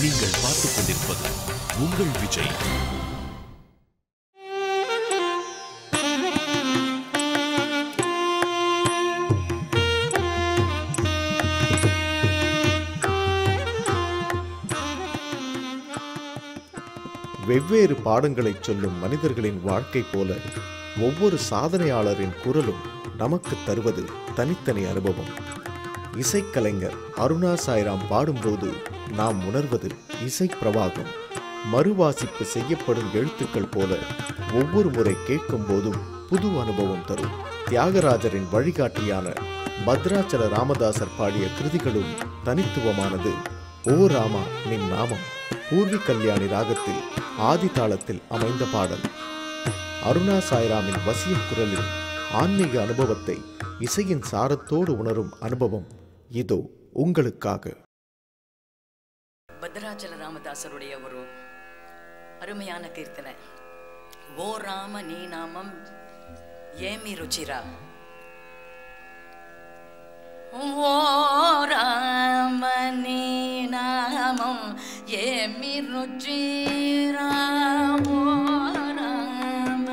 நீங்கள் பார்த்துக் கொண்டிருப்பது உங்கள் விஜய். வெவ்வேறு பாடங்களைச் சொல்லும் மனிதர்களின் வாழ்க்கை போல ஒவ்வொரு சாதனையாளரின் குரலும் நமக்கு தருவது தனித்தனி அனுபவம். இசைக்கலைஞர் அருணா சாய்ராம் பாடும்போது நாம் உணர்வது இசை பிரவாகம். மறுவாசிப்பு செய்யப்படும் எழுத்துக்கள் போல ஒவ்வொரு முறை கேட்கும் போதும் புது அனுபவம் தரும். தியாகராஜரின் வழிகாட்டியான பத்ராச்சல ராமதாசர் பாடிய கிருதிகளும் தனித்துவமானது. ஓ ராமா நின் நாமம் பூர்வி கல்யாணி ராகத்தில் ஆதி தாளத்தில் அமைந்த பாடல். அருணா சாய்ராமின் வசிய குரலில் ஆன்மீக அனுபவத்தை இசையின் சாரத்தோடு உணரும் அனுபவம் இதோ உங்களுக்காக. பத்ராச்சல ராமதாசருடைய ஒரு அருமையான கீர்த்தனை. ஓ ராம நீ நாமம் ஏமி ருச்சிரா. ஓ ராம நீ நாமம் ஏமி ருச்சிரா. ஓ ராம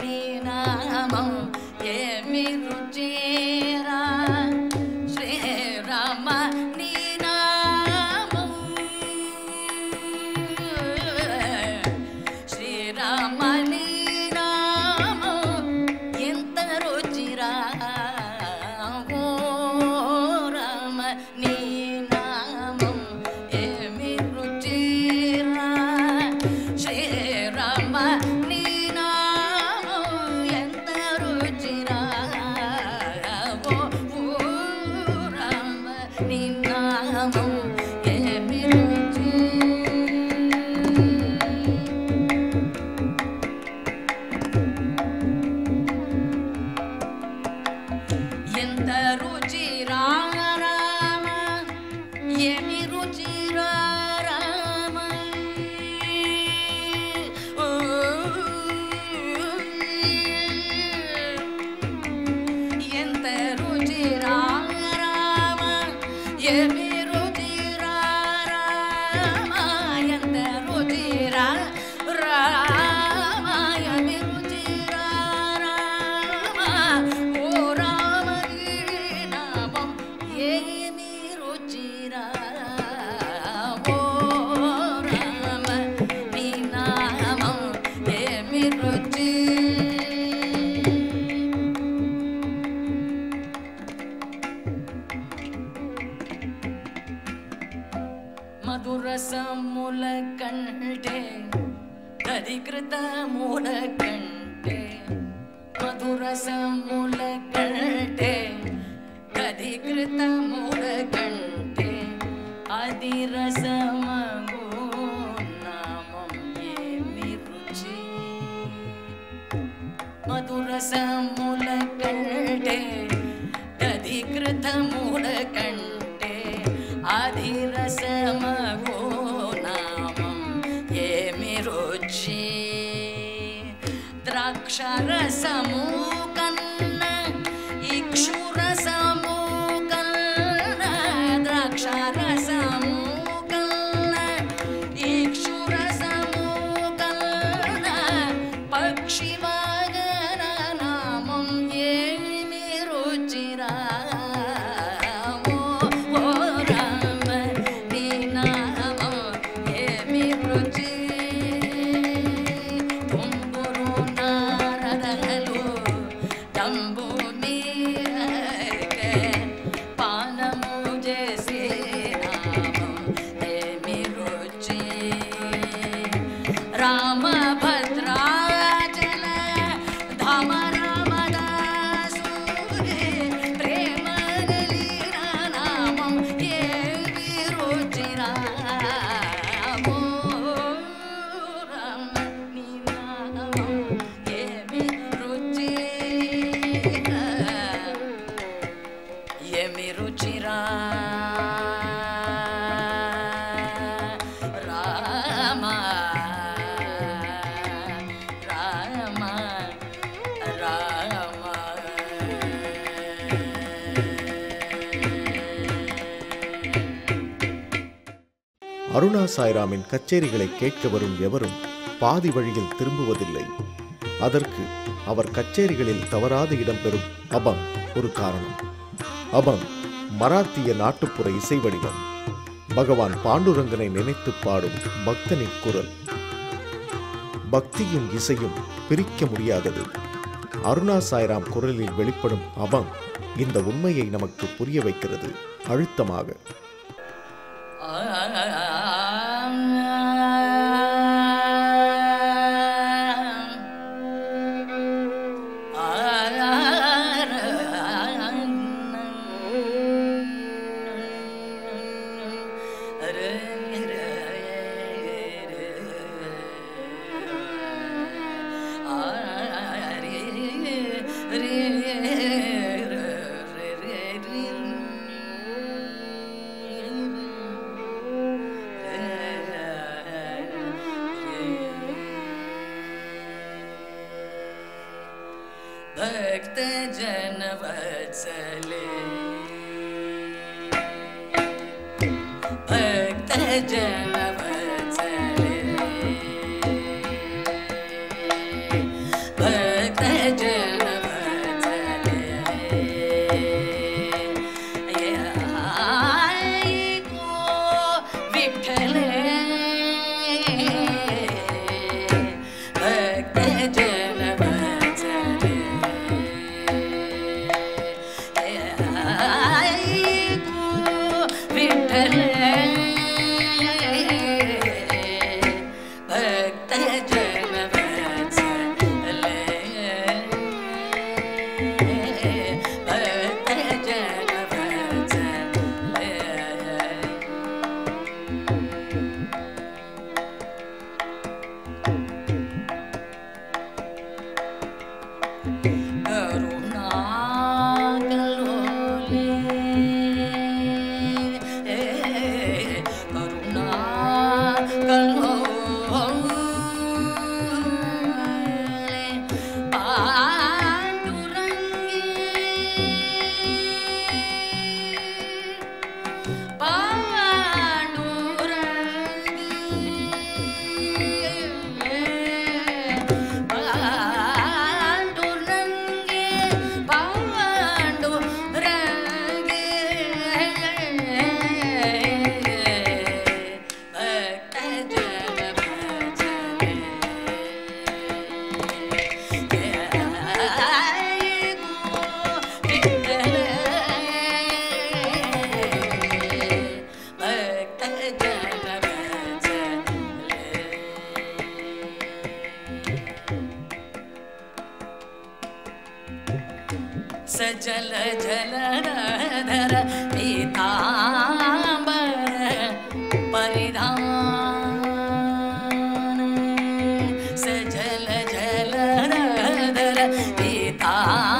நீ நாமம் ஏமி ருச்சிரா. శ్రీరామ నీ నామం శ్రీరామ నీ నామం ఎంత రుచిరా. ఓ రామ నీ నామం ఏమి రుచిరా. శ్రీరామ నీ నామం ఎంత రుచిరా. ఎంత రుచిరా రామ ఏమి రుచిరా రామ. ఎంత రుచిరా రామ ఏమి రుచిరా రామ. ఎంత రుచిరా రామ ఏమి రుచిరా రామ. ఓ రామ నీ నామం ఏమి రుచిరా. ఓ రామ నీ నామం ఏమి రుచి. మధురసముల కంటే అధికృత మూల కంటే. మధురసముల కంటే అధికృత మూల కంటే అధిరసమగు నామం ఏమి రుచి. మధురసముల కంటే అధికృత మూల కంటే అధిరసమగు నామం ఏమి రుచి. ద్రాక్షరసము కన్న ఇక్షురసము కన్న. ద్రాక్షరసము కన్న ఇక్షురసము కన్న పక్షి వాగన నామం ఏమి రుచిరా. రామ భద్రాచల ధామ రామదాసురే ప్రేమ గలిన నామం ఏమి రుచిరా. ఓ రామ నీ నామం ఏమి రుచిరా. ఏమి రుచిరా. రామ రామ రామ. அருணா சாய்ராமின் கச்சேரிகளை கேட்க வரும் எவரும் பாதி வழியில் திரும்புவதில்லை. அதற்கு அவர் கச்சேரிகளில் தவறாது இடம்பெறும் அபங் ஒரு காரணம். அபங் மராத்திய நாட்டுப்புற இசை வடிவம். பகவான் பாண்டுரங்கனை நினைத்து பாடும் பக்தனின் குரல். பக்தியும் இசையும் பிரிக்க முடியாதது. அருணா சாய்ராம் குரலில் வெளிப்படும் அபங் இந்த உண்மையை நமக்கு புரிய வைக்கிறது அழுத்தமாக. भक्त जन वत्सले भक्त जन वत्सले भक्त जन वत्सले को विठ्ठले भक्त जन सजल जलधर पीतांबर परिधान सजल जलधर पीतांबर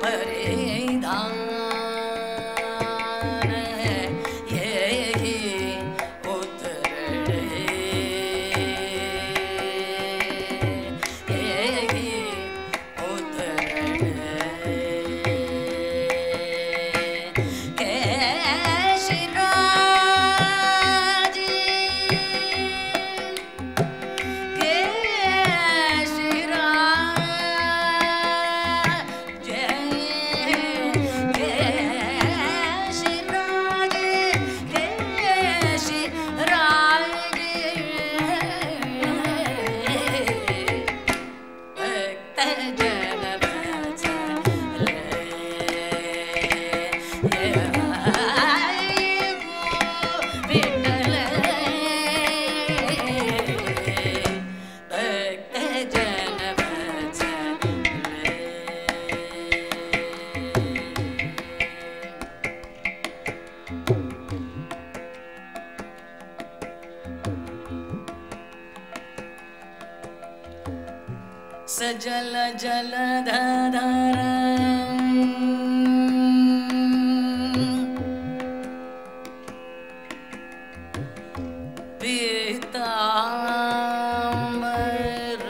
परिधान यही उतरे यही सजल जलधर पीतांबर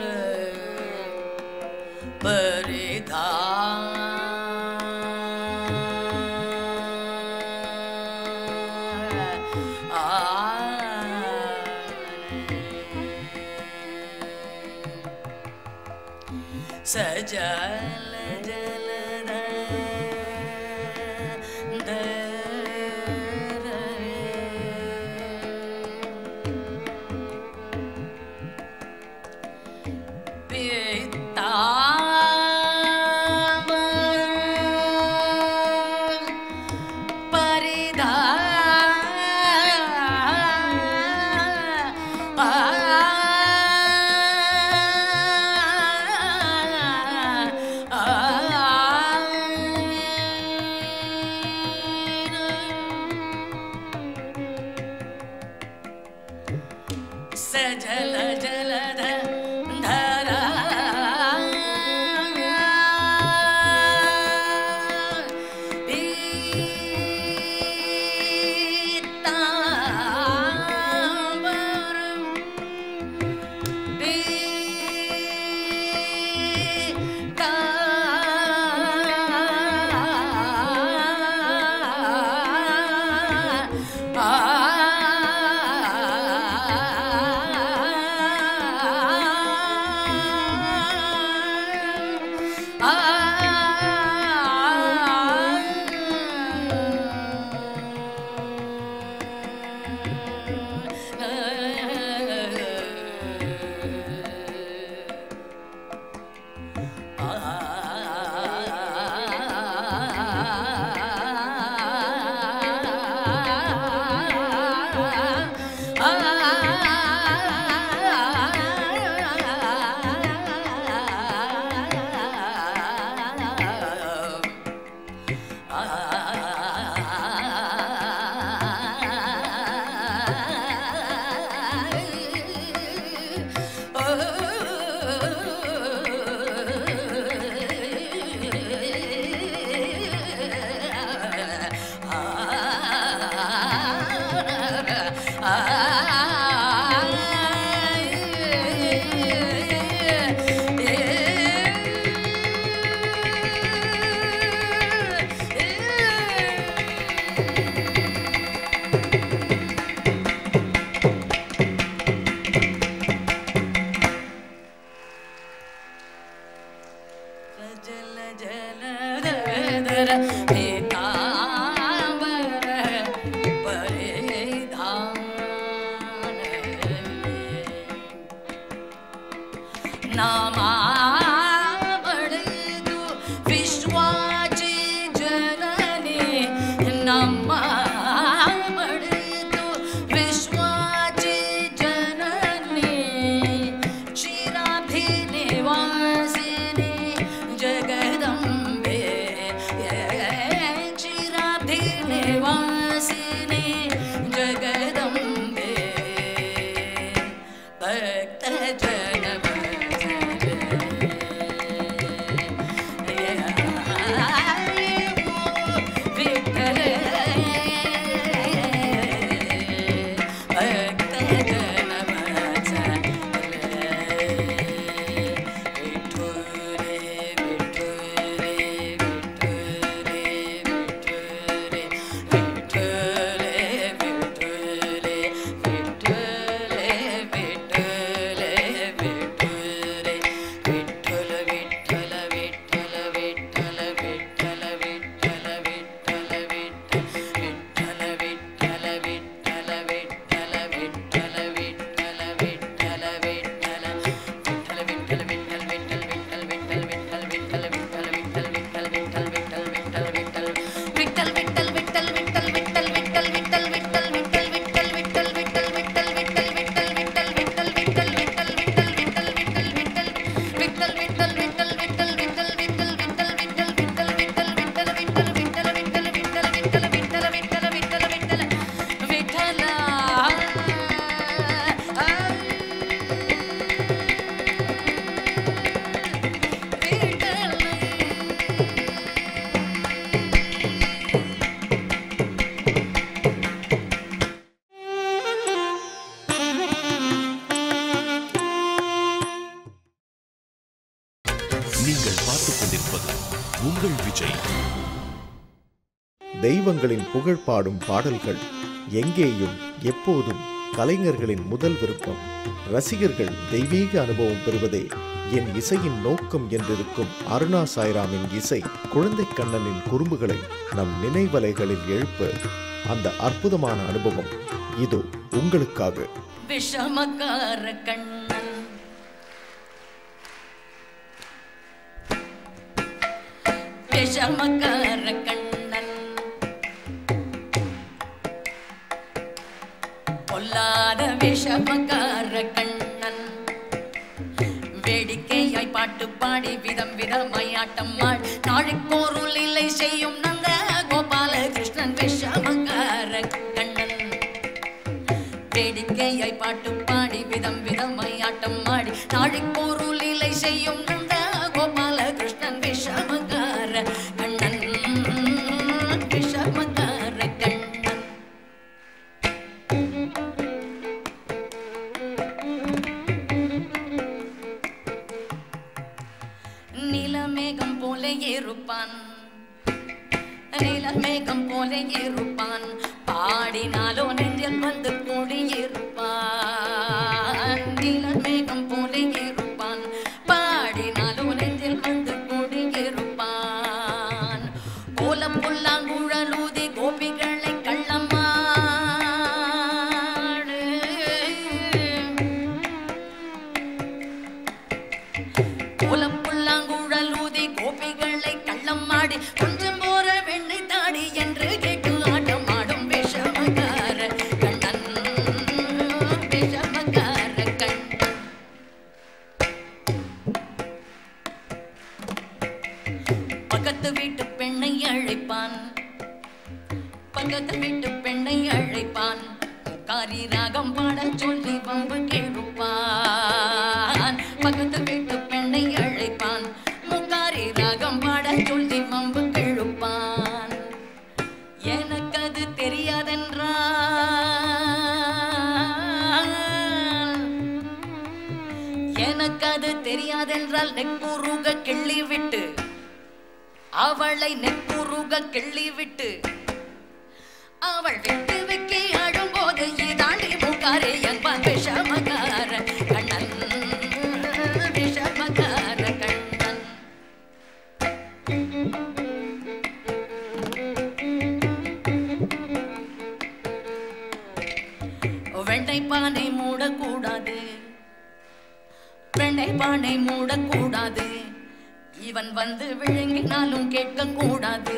परिधान आ सजल जलधर सजल जलधर உங்கள் விஜய். தெய்வங்களின் புகழ் பாடும் பாடல்கள் எங்கேயும் எப்போதும் கலைஞர்களின் முதல் விருப்பம். ரசிகர்கள் தெய்வீக அனுபவம் பெறுவதே என் இசையின் நோக்கம் என்றிருக்கும் அருணா சாய்ராமின் இசை குழந்தை கண்ணனின் குறும்புகளை நம் நினைவலைகளில் எழுப்ப அந்த அற்புதமான அனுபவம் இதோ உங்களுக்காக. விஷமக்கார கண்ணன் விஷமக்கார கண்ணன் பொல்லாத விஷமக்கார கண்ணன் வேடிக்கையாய் பாட்டு பாடி விதம் விதமாய் ஆட்டம் ஆடி நாளைக்கோரு லீலை செய்யும் நந்த கோபால கிருஷ்ணன் விஷமக்கார கண்ணன் வேடிக்கையாய் பாட்டு பாடி விதம் விதமாய் ஆட்டம் ஆடி நாளைக்கோரு லீலை செய்யும் நந்த கோபால கிருஷ்ணன் விஷமக்கார கண்ணன் விஷமக்கார கண்ணன். நீலமேகம் போல இருப்பான் நீலமேகம் போல இருப்பான் பாடினாலோ நெஞ்சில் வந்து கூடியிருப்பான். நீலமேகம் போல இருப்பான் பாடினாலோ நெஞ்சில் வந்து கூடியிருப்பான். கோலம் புல்லாங்குழலூதி கோபிகளை கள்ளமாடு கோலம் புல்லாங்குழலூதி கோபிகளை கள்ளமாடி கொஞ்சம் போற வெண்ணை தாடி என்று கேட்டு ஆட்டமாடும் விஷமக்கார கண்ணன் விஷமக்கார கண்ணன். பக்கத்து வீட்டு பெண்ணை அழைப்பான் பக்கத்து வீட்டு பெண்ணை அழைப்பான் காரி ராகம் பாட சொல்லி வம்பு கேட்பான். பக்கத்து வீட்டு பெண்ணை அழைப்பான் முக்காரி ராகம் பாட சொல்லி வம்பு கேட்பான். எனக்கு அது தெரியாதென்றால் எனக்கு அது தெரியாதென்றால் நெக்குருக கிள்ளி விட்டு அவளை நெக்குருக கிள்ளி விட்டு அவள் விட்டு வைக்கி ஆடும்போது இதாண்டி முக்காரே என்பான் விஷமக்கார கண்ணன் விஷமக்கார கண்ணன். வெண்ணை பானை மூடக்கூடாது வெண்ணை பானை மூடக்கூடாது இவன் வந்து விழுங்கினாலும் கேட்க கூடாது.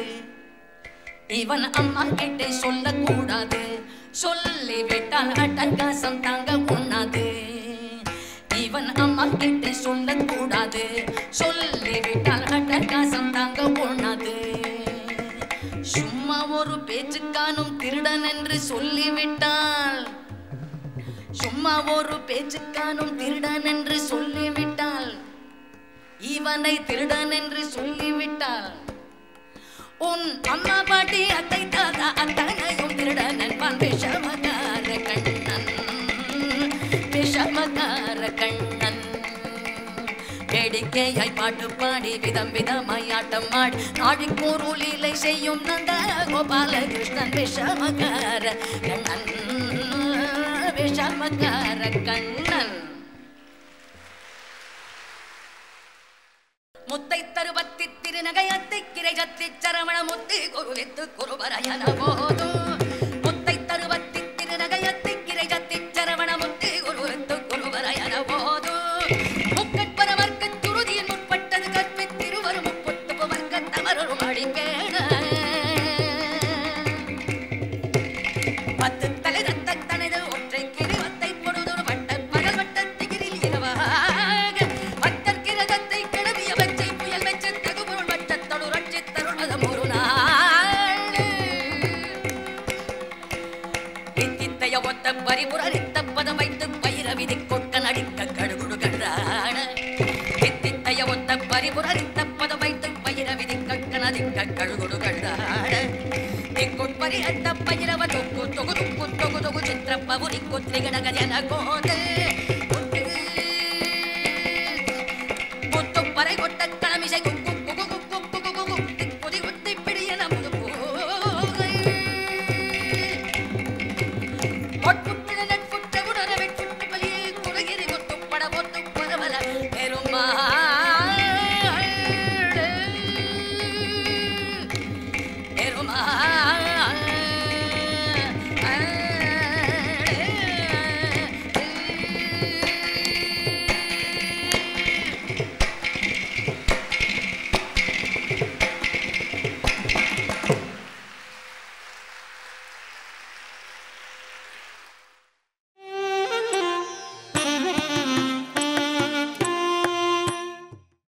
இவன் அம்மா கிட்டே சொல்லக்கூடாது சொல்லிவிட்டால் அட்டகாசம் தாங்க உண்ணாது. இவன் அம்மா கிட்டே சொல்லக்கூடாது சொல்லிவிட்டால் அட்டகாசம் தாங்க உண்ணாது. சும்மா ஒரு பேச்சுக்கானும் திருடன் என்று சொல்லிவிட்டால் சும்மா ஒரு பேச்சுக்கானும் திருடன் என்று சொல்லிவிட்டால் இவனை திருடன் என்று சொல்லிவிட்டால் உன் அம்மா பாட்டி அத்தை தாத்தா அத்தனையும் திருடன் என்பான் விஷமக்கார கண்ணன் விஷமக்கார கண்ணன். வேடிக்கையாய் பாட்டு பாடி விதம் விதமாய் ஆட்டம் ஆடி நாளைக்கோரு லீலை செய்யும் நந்த கோபால கிருஷ்ணன் விஷமக்கார கண்ணன் விஷமக்கார கண்ணன். முத்தை தருவத்தி திருநகையத்தை கிரைஜத்தி சரவண முத்தி குருவித்து குருவரையன போது முத்தை தருவத்தி திருநகையத்தை கிரைஜத்தி சரவண முத்தி குருவித்து குருவரையன போது முக்கட்பரவர்க்கு துருதியின் முற்பட்டது கற்பி திருவரும் முப்புத்து வர்க்க தவறும் அடிக்கேட பத்து தலை ரத்த தனது ஒற்றை கிரிவத்தை பொழுதொரு வட்ட பகல் வட்ட திகிரில் இரவாக பத்தற்கிற தத்தை கிளவிய வச்சை புயல் வச்ச தகுபொருள் வட்டத்தொடு ரட்சி தருணதம் ஒரு நாள் இத்தித்தைய ஒத்த பரிபுரரித்த பதம் வைத்து பயிர விதி கொட்ட நடிக்க கடுகுடு கண்டான இத்தித்தைய ஒத்த பரிபுரரித்த பதம் வைத்து பயிர விதி கட்ட நடிக்க கடுகுடு கண்டான திக்குட்பரி அத்த பயிரவ தொக்கு தொகு தொகு தொகு தொகு சித்திரப்பவுரி கொத்திரிகடக ஜன கோதே